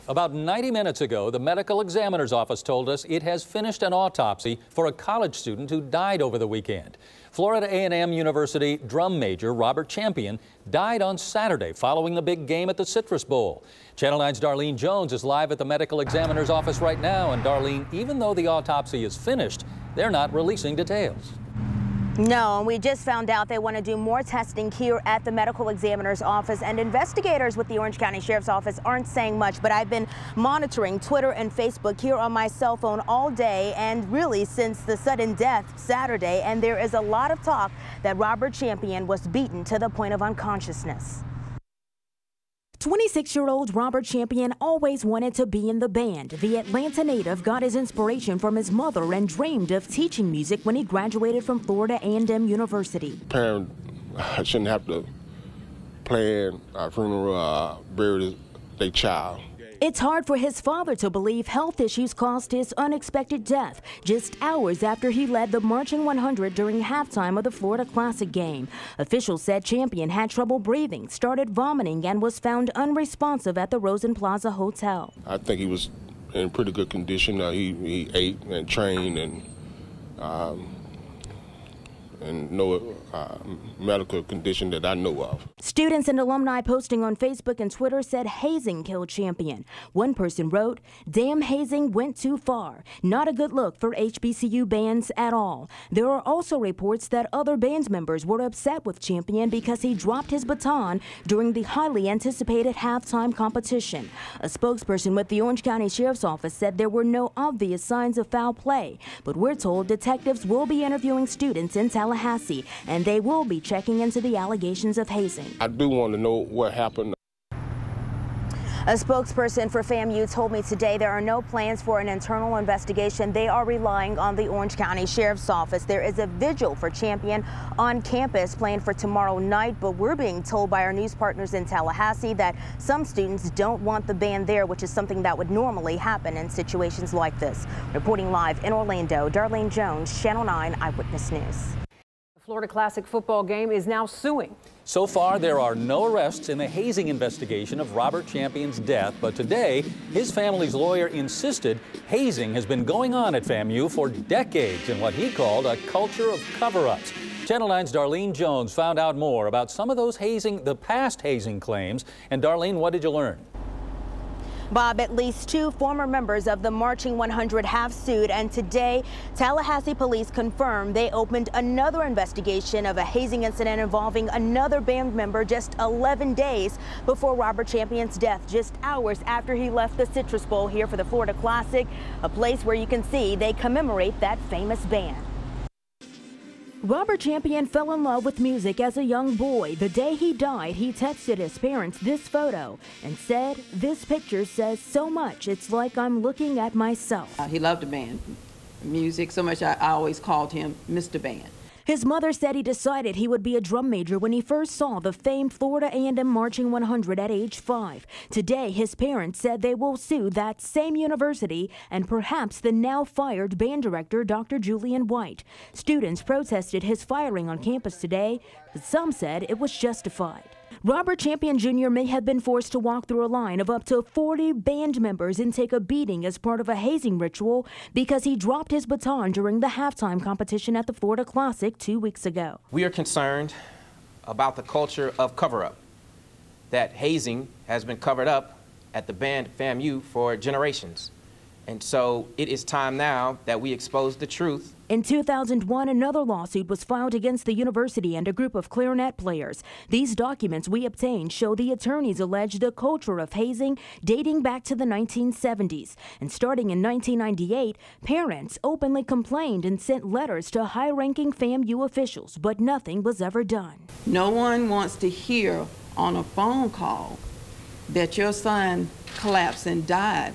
About 90 minutes ago, the medical examiner's office told us it has finished an autopsy for a college student who died over the weekend. Florida A&M University drum major Robert Champion died on Saturday following the big game at the Citrus Bowl. Channel 9's Darlene Jones is live at the medical examiner's office right now. And Darlene, even though the autopsy is finished, they're not releasing details. No, and we just found out they want to do more testing here at the medical examiner's office, and investigators with the Orange County Sheriff's Office aren't saying much, but I've been monitoring Twitter and Facebook here on my cell phone all day and really since the sudden death Saturday, and there is a lot of talk that Robert Champion was beaten to the point of unconsciousness. 26-year-old Robert Champion always wanted to be in the band. The Atlanta native got his inspiration from his mother and dreamed of teaching music when he graduated from Florida A&M University. Parents shouldn't have to plan a funeral, bury their child. It's hard for his father to believe health issues caused his unexpected death just hours after he led the Marching 100 during halftime of the Florida Classic game. Officials said Champion had trouble breathing, started vomiting, and was found unresponsive at the Rosen Plaza Hotel. I think he was in pretty good condition. He ate and trained and no medical condition that I know of. Students and alumni posting on Facebook and Twitter said hazing killed Champion. One person wrote, "Damn, hazing went too far. Not a good look for HBCU bands at all." There are also reports that other band members were upset with Champion because he dropped his baton during the highly anticipated halftime competition. A spokesperson with the Orange County Sheriff's Office said there were no obvious signs of foul play, but we're told detectives will be interviewing students in Tallahassee, and they will be checking into the allegations of hazing. I do want to know what happened. A spokesperson for FAMU told me today there are no plans for an internal investigation. They are relying on the Orange County Sheriff's Office. There is a vigil for Champion on campus planned for tomorrow night, but we're being told by our news partners in Tallahassee that some students don't want the band there, which is something that would normally happen in situations like this. Reporting live in Orlando, Darlene Jones, Channel 9 Eyewitness News. Florida Classic football game is now suing. So far, there are no arrests in the hazing investigation of Robert Champion's death, but today, his family's lawyer insisted hazing has been going on at FAMU for decades in what he called a culture of cover-ups. Channel 9's Darlene Jones found out more about some of those the past hazing claims. And Darlene, what did you learn? Bob, at least 2 former members of the Marching 100 have sued, and today Tallahassee police confirmed they opened another investigation of a hazing incident involving another band member just 11 days before Robert Champion's death, just hours after he left the Citrus Bowl here for the Florida Classic, a place where you can see they commemorate that famous band. Robert Champion fell in love with music as a young boy. The day he died, he texted his parents this photo and said, "This picture says so much. It's like I'm looking at myself." He loved the band, music so much I always called him Mr. Band. His mother said he decided he would be a drum major when he first saw the famed Florida A&M Marching 100 at age 5. Today, his parents said they will sue that same university and perhaps the now fired band director, Dr. Julian White. Students protested his firing on campus today, but some said it was justified. Robert Champion Jr. may have been forced to walk through a line of up to 40 band members and take a beating as part of a hazing ritual because he dropped his baton during the halftime competition at the Florida Classic 2 weeks ago. We are concerned about the culture of cover-up, that hazing has been covered up at the band FAMU for generations. And so it is time now that we expose the truth. In 2001, another lawsuit was filed against the university and a group of clarinet players. These documents we obtained show the attorneys alleged a culture of hazing dating back to the 1970s. And starting in 1998, parents openly complained and sent letters to high-ranking FAMU officials, but nothing was ever done. No one wants to hear on a phone call that your son collapsed and died.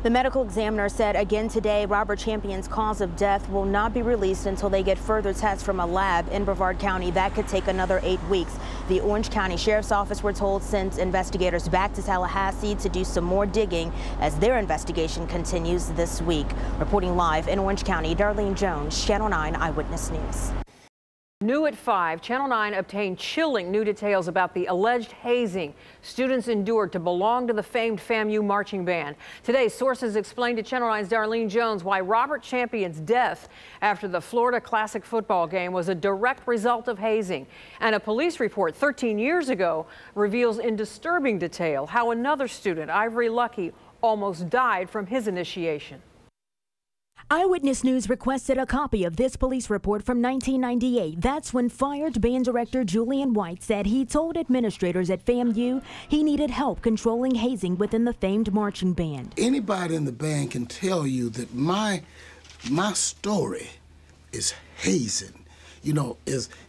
The medical examiner said again today Robert Champion's cause of death will not be released until they get further tests from a lab in Brevard County. That could take another 8 weeks. The Orange County Sheriff's Office, we're told, sent investigators back to Tallahassee to do some more digging as their investigation continues this week. Reporting live in Orange County, Darlene Jones, Channel 9 Eyewitness News. New at 5, Channel 9 obtained chilling new details about the alleged hazing students endured to belong to the famed FAMU marching band. Today, sources explained to Channel 9's Darlene Jones why Robert Champion's death after the Florida Classic football game was a direct result of hazing. And a police report 13 years ago reveals in disturbing detail how another student, Ivory Lucky, almost died from his initiation. Eyewitness News requested a copy of this police report from 1998. That's when fired band director Julian White said he told administrators at FAMU he needed help controlling hazing within the famed marching band. Anybody in the band can tell you that my story is hazing. You know,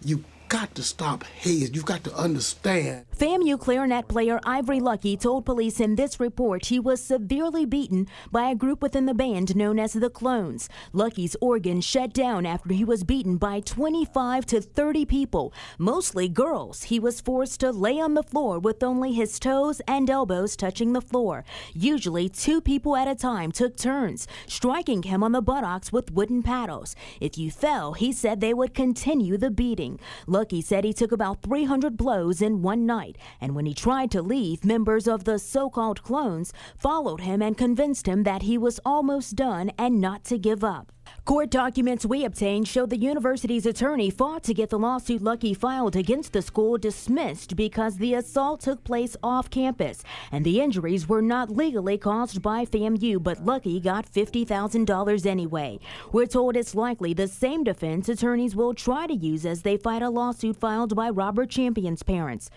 you got to stop hazing. You've got to understand. FAMU clarinet player Ivory Lucky told police in this report he was severely beaten by a group within the band known as the Clones. Lucky's organ shut down after he was beaten by 25 to 30 people, mostly girls. He was forced to lay on the floor with only his toes and elbows touching the floor. Usually 2 people at a time took turns, striking him on the buttocks with wooden paddles. If you fell, he said they would continue the beating. Lucky said he took about 300 blows in one night, and when he tried to leave, members of the so-called Clones followed him and convinced him that he was almost done and not to give up. Court documents we obtained show the university's attorney fought to get the lawsuit Lucky filed against the school dismissed because the assault took place off campus and the injuries were not legally caused by FAMU, but Lucky got $50,000 anyway. We're told it's likely the same defense attorneys will try to use as they fight a lawsuit filed by Robert Champion's parents.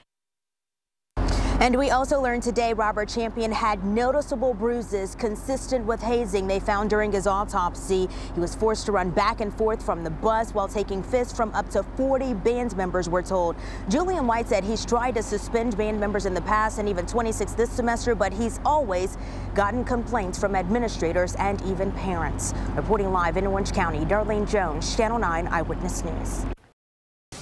And we also learned today Robert Champion had noticeable bruises consistent with hazing they found during his autopsy. He was forced to run back and forth from the bus while taking fists from up to 40 band members, we're told. Julian White said he's tried to suspend band members in the past and even 26 this semester, but he's always gotten complaints from administrators and even parents. Reporting live in Orange County, Darlene Jones, Channel 9 Eyewitness News.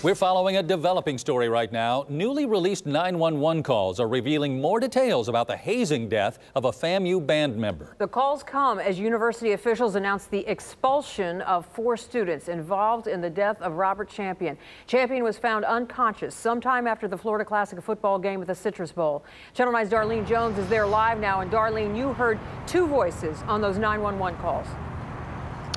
We're following a developing story right now. Newly released 911 calls are revealing more details about the hazing death of a FAMU band member. The calls come as university officials announce the expulsion of 4 students involved in the death of Robert Champion. Champion was found unconscious sometime after the Florida Classic football game at the Citrus Bowl. Channel 9's Darlene Jones is there live now. And Darlene, you heard 2 voices on those 911 calls.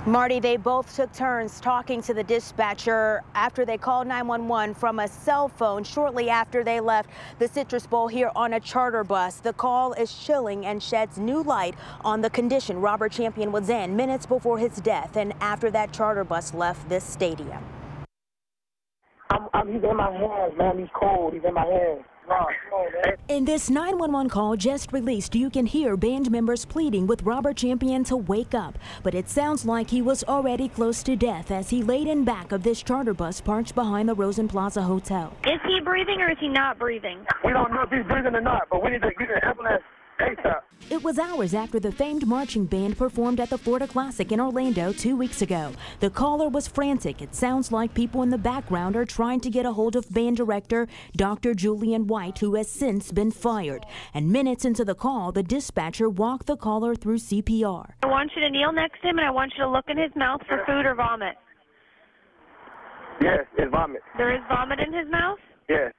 Marty, they both took turns talking to the dispatcher after they called 911 from a cell phone shortly after they left the Citrus Bowl here on a charter bus. The call is chilling and sheds new light on the condition Robert Champion was in minutes before his death and after that charter bus left this stadium. He's in my hands, man. He's cold. He's in my hands. In this 911 call just released, you can hear band members pleading with Robert Champion to wake up, but it sounds like he was already close to death as he laid in back of this charter bus parked behind the Rosen Plaza Hotel. Is he breathing or is he not breathing? We don't know if he's breathing or not, but we need to get an ambulance ASAP. It was hours after the famed marching band performed at the Florida Classic in Orlando 2 weeks ago. The caller was frantic. It sounds like people in the background are trying to get a hold of band director Dr. Julian White, who has since been fired. And minutes into the call, the dispatcher walked the caller through CPR. I want you to kneel next to him and I want you to look in his mouth for food or vomit. Yes, it's vomit. There is vomit in his mouth? Yes.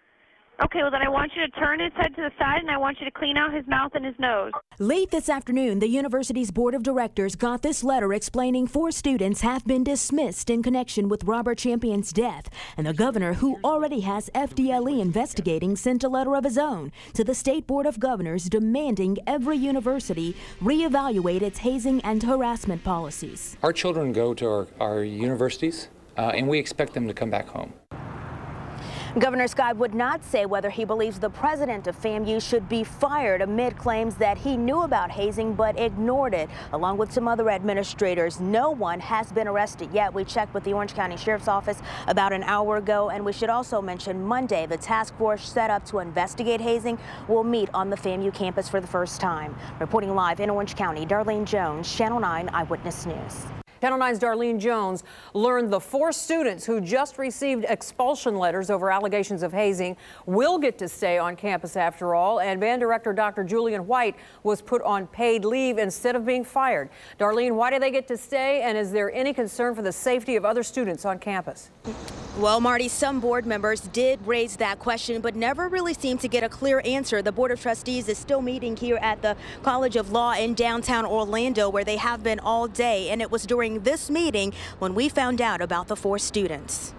Okay, well then I want you to turn his head to the side and I want you to clean out his mouth and his nose. Late this afternoon, the university's board of directors got this letter explaining 4 students have been dismissed in connection with Robert Champion's death. And the governor, who already has FDLE investigating, sent a letter of his own to the state board of governors demanding every university reevaluate its hazing and harassment policies. Our children go to our universities and we expect them to come back home. Governor Scott would not say whether he believes the president of FAMU should be fired amid claims that he knew about hazing but ignored it, along with some other administrators. No one has been arrested yet. We checked with the Orange County Sheriff's Office about an hour ago, and we should also mention Monday the task force set up to investigate hazing will meet on the FAMU campus for the first time. Reporting live in Orange County, Darlene Jones, Channel 9 Eyewitness News. Channel 9's Darlene Jones learned the 4 students who just received expulsion letters over allegations of hazing will get to stay on campus after all, and band director Dr. Julian White was put on paid leave instead of being fired. Darlene, why do they get to stay, and is there any concern for the safety of other students on campus? Well, Marty, some board members did raise that question, but never really seemed to get a clear answer. The Board of Trustees is still meeting here at the College of Law in downtown Orlando, where they have been all day, and it was during this meeting when we found out about the 4 students.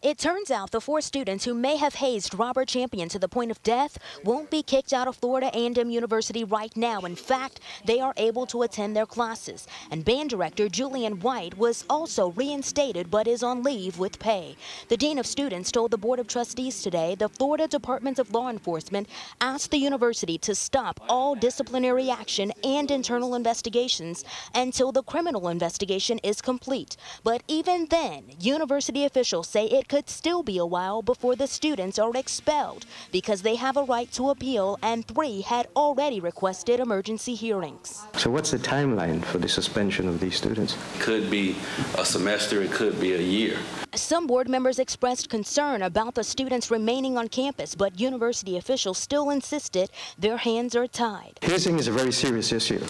It turns out the 4 students who may have hazed Robert Champion to the point of death won't be kicked out of Florida A&M University right now. In fact, they are able to attend their classes. And band director Julian White was also reinstated but is on leave with pay. The Dean of Students told the Board of Trustees today the Florida Department of Law Enforcement asked the university to stop all disciplinary action and internal investigations until the criminal investigation is complete. But even then, university officials say it could still be a while before the students are expelled because they have a right to appeal, and 3 had already requested emergency hearings. So what's the timeline for the suspension of these students? Could be a semester, it could be a year. Some board members expressed concern about the students remaining on campus, but university officials still insisted their hands are tied. Hazing is a very serious issue.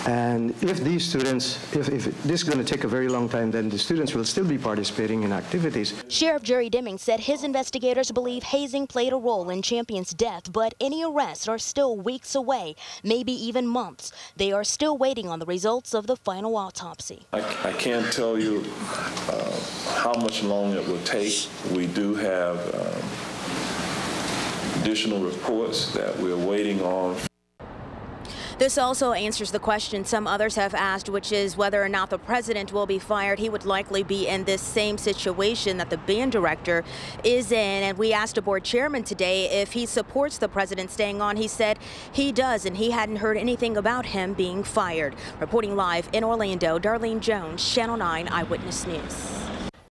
And if these students, if this is going to take a very long time, then the students will still be participating in activities. Sheriff Jerry Deming said his investigators believe hazing played a role in Champion's death, but any arrests are still weeks away, maybe even months. They are still waiting on the results of the final autopsy. I can't tell you how much longer it will take. We do have additional reports that we're waiting on. This also answers the question some others have asked, which is whether or not the president will be fired. He would likely be in this same situation that the band director is in. And we asked a board chairman today if he supports the president staying on. He said he does, and he hadn't heard anything about him being fired. Reporting live in Orlando, Darlene Jones, Channel 9 Eyewitness News.